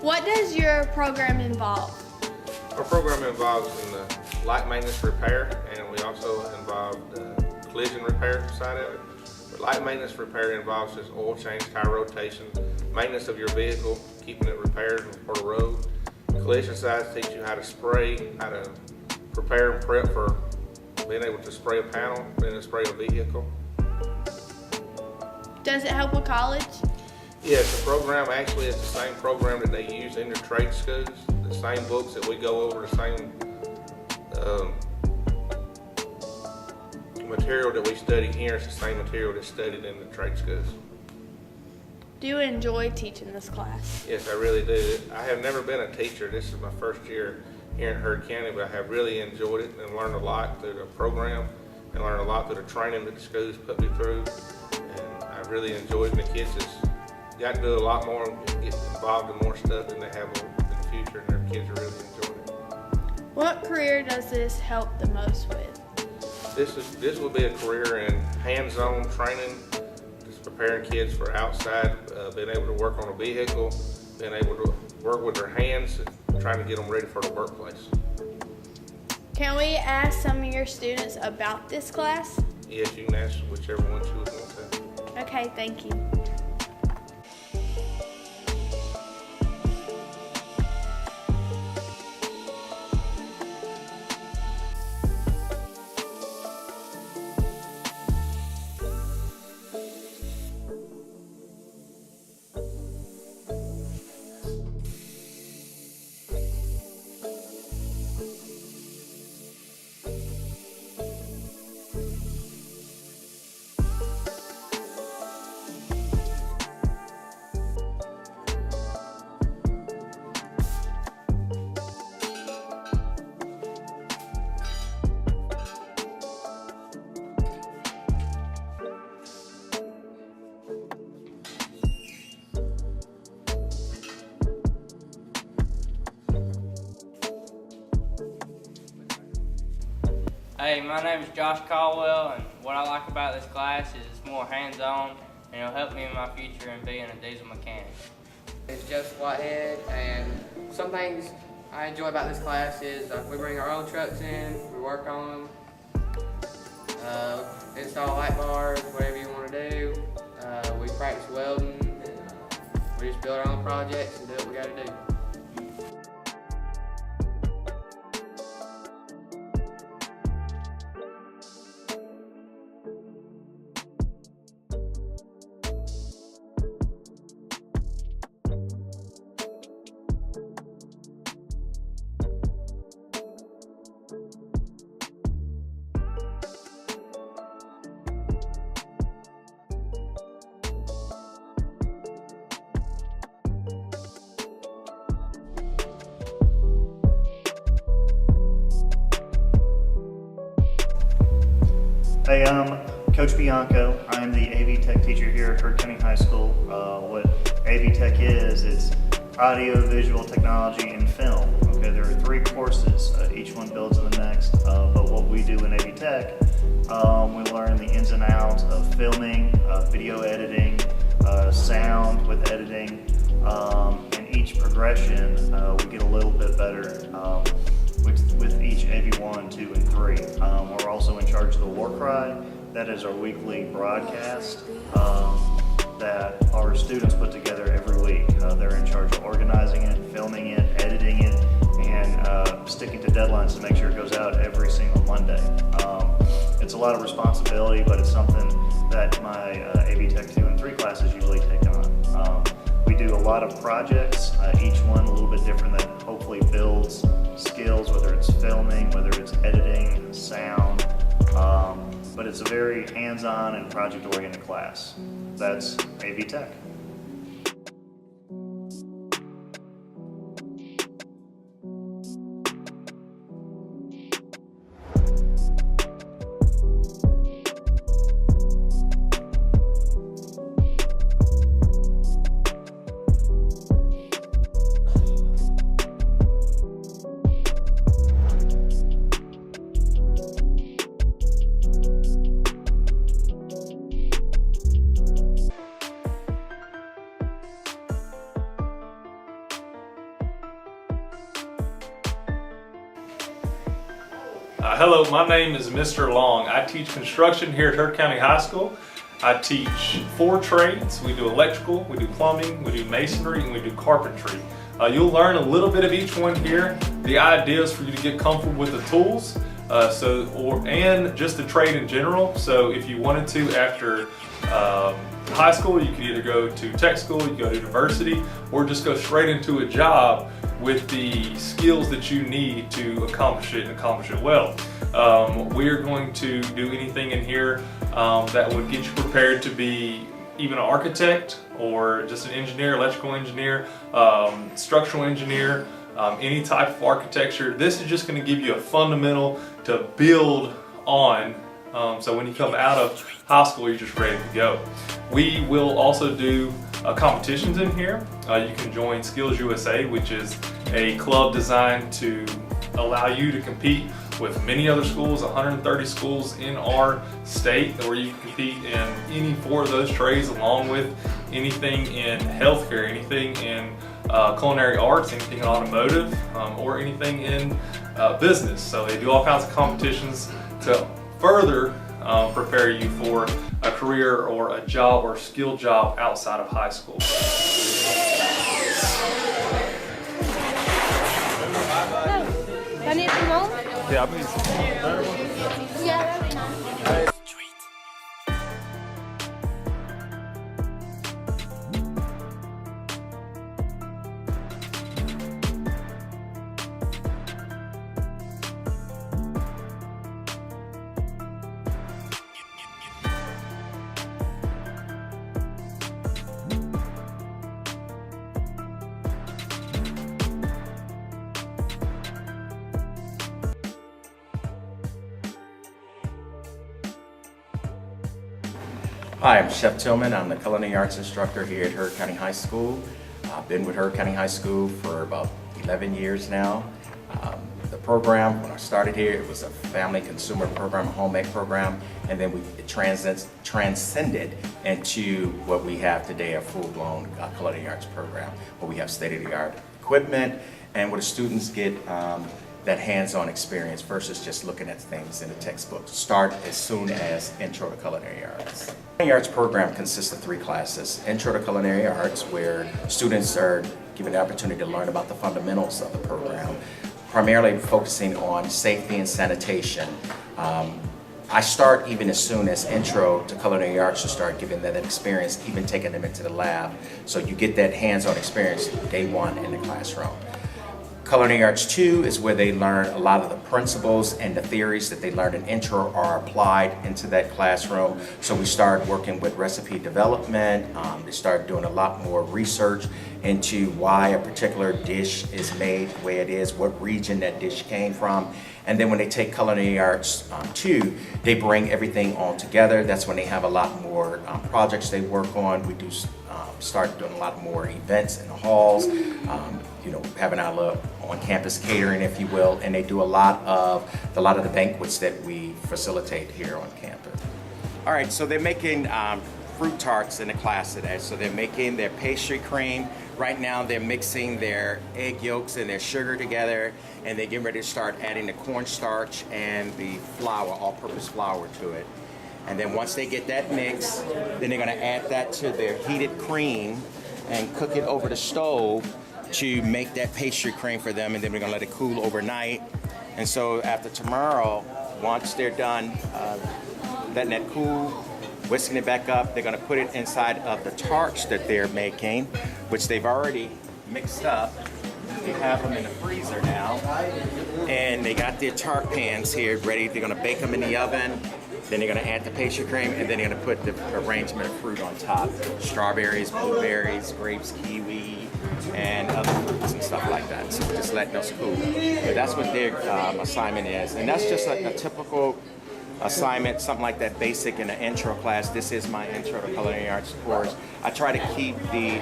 What does your program involve? Our program involves in the light maintenance repair, and we also involve the collision repair side of it. But light maintenance repair involves just oil change, tire rotation, maintenance of your vehicle, keeping it repaired for the road. Collision sides teach you how to spray, how to prepare and prep for being able to spray a panel, being able to spray a vehicle. Does it help with college? Yes, the program actually is the same program that they use in their trade schools, the same books that we go over, the same material that we study here is the same material that's studied in the trade schools. Do you enjoy teaching this class? Yes, I really do. I have never been a teacher. This is my first year here in Heard County, but I have really enjoyed it and learned a lot through the program and learned a lot through the training that the schools put me through. And I really enjoyed it. And the kids just got to do a lot more and get involved in more stuff than they have in the future, and their kids are really enjoying it. What career does this help the most with? This will be a career in hands-on training, just preparing kids for outside, being able to work on a vehicle, being able to work with their hands, and trying to get them ready for the workplace. Can we ask some of your students about this class? Yes, you can ask whichever one you would want to. Okay, thank you. Hey, my name is Josh Caldwell, and what I like about this class is it's more hands-on, and it'll help me in my future in being a diesel mechanic. It's Joseph Whitehead, and some things I enjoy about this class is we bring our own trucks in, we work on them, install light bars, whatever you want to do. We practice welding, we just build our own projects and do what we got to do. Hey, I'm Coach Bianco. I'm the AV Tech teacher here at Heard County High School. What AV Tech is, it's audio, visual technology, and film. Okay, there are 3 courses. Each one builds on the next. But what we do in AV Tech, we learn the ins and outs of filming, video editing, sound with editing, and each progression we get a little bit better. With each AV1, 2, and 3. We're also in charge of the War Cry. That is our weekly broadcast that our students put together every week. They're in charge of organizing it, filming it, editing it, and sticking to deadlines to make sure it goes out every single Monday. It's a lot of responsibility, but it's something that my AV Tech 2 and 3 classes usually take on. We do a lot of projects, each one a little bit different, that hopefully builds skills, whether it's filming, whether it's editing, sound, but it's a very hands-on and project-oriented class. That's AV Tech. Hello, my name is Mr. Long. I teach construction here at Heard County High School. I teach 4 trades. We do electrical, we do plumbing, we do masonry, and we do carpentry. You'll learn a little bit of each one here. The idea is for you to get comfortable with the tools, and just the trade in general. So if you wanted to, after high school, you could either go to tech school, you go to university, or just go straight into a job with the skills that you need to accomplish it and accomplish it well. We're going to do anything in here that would get you prepared to be even an architect or just an engineer, electrical engineer, structural engineer, any type of architecture. This is just going to give you a fundamental to build on, so when you come out of high school, you're just ready to go. We will also do competitions in here. You can join Skills USA, which is a club designed to allow you to compete with many other schools, 130 schools in our state, where you can compete in any 4 of those trades, along with anything in healthcare, anything in culinary arts, anything in automotive, or anything in business. So they do all kinds of competitions to further prepare you for a career or a job or skill job outside of high school. I need some more? Yeah, I mean, Yeah, that'd be nice. Hi, I'm Chef Tillman. I'm the culinary arts instructor here at Heard County High School. I've been with Heard County High School for about 11 years now. The program, when I started here, it was a family consumer program, a homemade program, and then it transcended into what we have today, a full-blown culinary arts program, where we have state-of-the-art equipment and where the students get that hands-on experience versus just looking at things in a textbook. Start as soon as Intro to Culinary Arts. The Culinary Arts program consists of 3 classes. Intro to Culinary Arts, where students are given the opportunity to learn about the fundamentals of the program, primarily focusing on safety and sanitation. I start even as soon as Intro to Culinary Arts to start giving them that experience, even taking them into the lab. So you get that hands-on experience day 1 in the classroom. Culinary Arts 2 is where they learn a lot of the principles and the theories that they learned in Intro are applied into that classroom. So we started working with recipe development. They started doing a lot more research into why a particular dish is made the way it is, what region that dish came from. And then when they take Culinary Arts 2, they bring everything all together. That's when they have a lot more projects they work on. We do start doing a lot more events in the halls, having our on-campus catering, if you will, and they do a lot of the banquets that we facilitate here on campus. All right, so they're making fruit tarts in the class today. So they're making their pastry cream. Right now they're mixing their egg yolks and their sugar together, and they're getting ready to start adding the cornstarch and the flour, all-purpose flour to it. And then once they get that mix, then they're gonna add that to their heated cream and cook it over the stove to make that pastry cream for them, and then we're gonna let it cool overnight. And so after tomorrow, once they're done letting that cool, whisking it back up, they're gonna put it inside of the tarts that they're making, which they've already mixed up. They have them in the freezer now, and they got their tart pans here ready. They're gonna bake them in the oven. Then they're gonna add the pastry cream, and then they're gonna put the arrangement of fruit on top. Strawberries, blueberries, grapes, kiwi, and other fruits and stuff like that. So just letting us cool. But that's what their assignment is. And that's just a typical assignment, something like that basic in an intro class. This is my Intro to Culinary Arts course. I try to keep the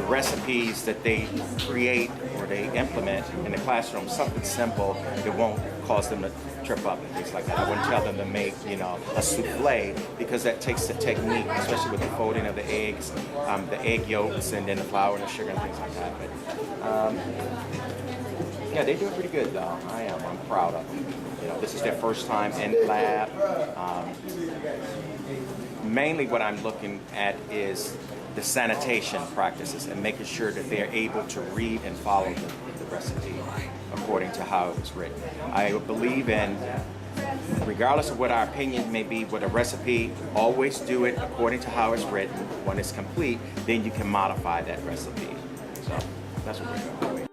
recipes that they create or they implement in the classroom something simple that won't cause them to trip up and things like that. I wouldn't tell them to make, a souffle, because that takes the technique, especially with the folding of the eggs, the egg yolks, and then the flour and the sugar and things like that. But, Yeah, they're doing pretty good though. I am. I'm proud of them. You know, this is their first time in lab. Mainly what I'm looking at is the sanitation practices and making sure that they're able to read and follow the recipe according to how it was written. I believe in, regardless of what our opinion may be with a recipe, always do it according to how it's written. When it's complete, then you can modify that recipe. So that's what we're doing.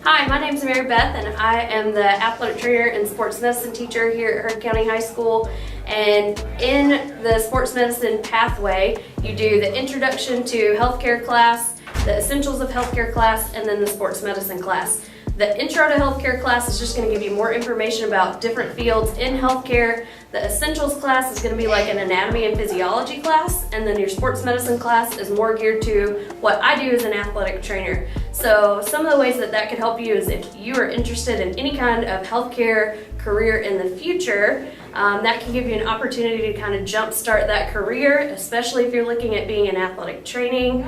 Hi, my name is Mary Beth, and I am the athletic trainer and sports medicine teacher here at Heard County High School. And in the sports medicine pathway, you do the introduction to healthcare class, the essentials of healthcare class, and then the sports medicine class. The intro to healthcare class is just going to give you more information about different fields in healthcare. The essentials class is going to be like an anatomy and physiology class, and then your sports medicine class is more geared to what I do as an athletic trainer. So some of the ways that could help you is if you are interested in any kind of healthcare career in the future, that can give you an opportunity to kind of jumpstart that career, especially if you're looking at being in athletic training.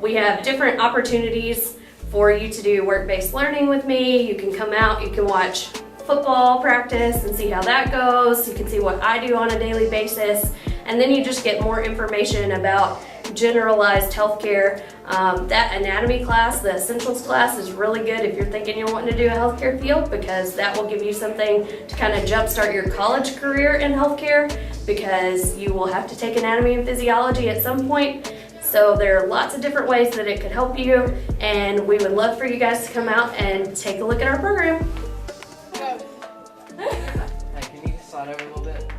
We have different opportunities for you to do work-based learning with me. You can come out, you can watch football practice and see how that goes. You can see what I do on a daily basis. And then you just get more information about generalized healthcare. That anatomy class, the essentials class, is really good if you're thinking you're wanting to do a healthcare field, because that will give you something to kind of jumpstart your college career in healthcare, because you will have to take anatomy and physiology at some point. So there are lots of different ways that it could help you, and we would love for you guys to come out and take a look at our program. Hey, can you slide over a little bit?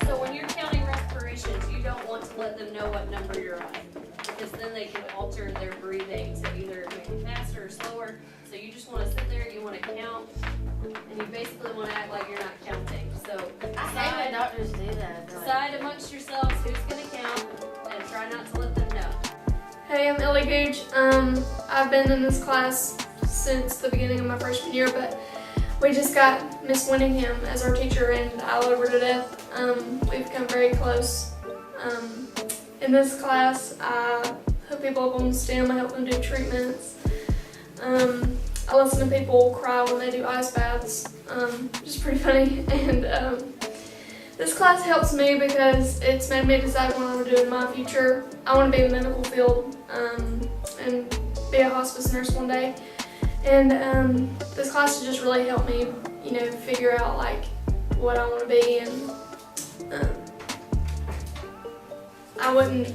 So when you're counting respirations, you don't want to let them know what number you're on, because then they can alter their breathing to either make it faster or slower. So you just want to sit there, you want to count, and you basically want to act like you're not counting. So I hate when doctors do that. decide amongst yourselves who's going to count, and try not to let them know. Hey, I'm Ellie Gooch. I've been in this class since the beginning of my freshman year, but we just got Miss Winningham as our teacher, and I love her to death. We've become very close. In this class, I hook people up on STEM. I help them do treatments. I listen to people cry when they do ice baths, which is pretty funny. And this class helps me because it's made me decide what I want to do in my future. I want to be in the medical field and be a hospice nurse one day. And this class has just really helped me, figure out like what I want to be. And I wouldn't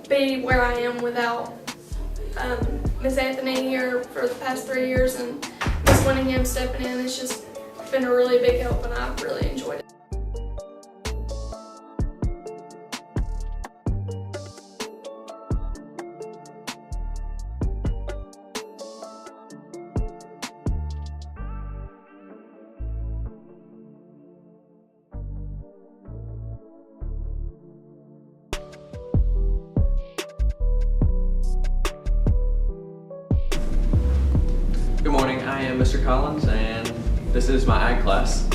be where I am without Miss Anthony here for the past 3 years and Miss Winningham stepping in. It's just been a really big help, and I've really enjoyed it. Good morning, I am Mr. Collins, and this is my ag class.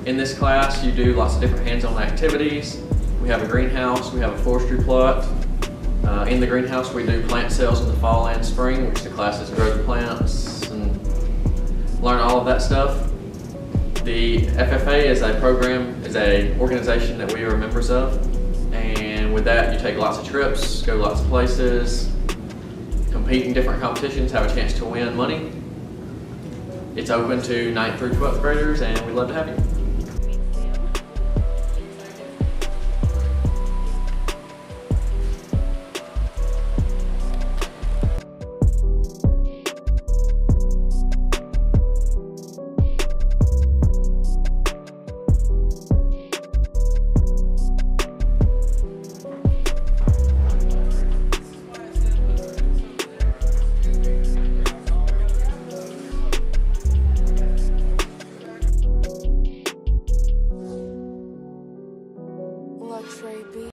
In this class, you do lots of different hands-on activities. We have a greenhouse, we have a forestry plot. In the greenhouse, we do plant sales in the fall and spring, which the classes grow the plants and learn all of that stuff. The FFA is a program, is an organization that we are members of, and with that, you take lots of trips, go lots of places, compete in different competitions, have a chance to win money. It's open to 9th through 12th graders, and we'd love to have you.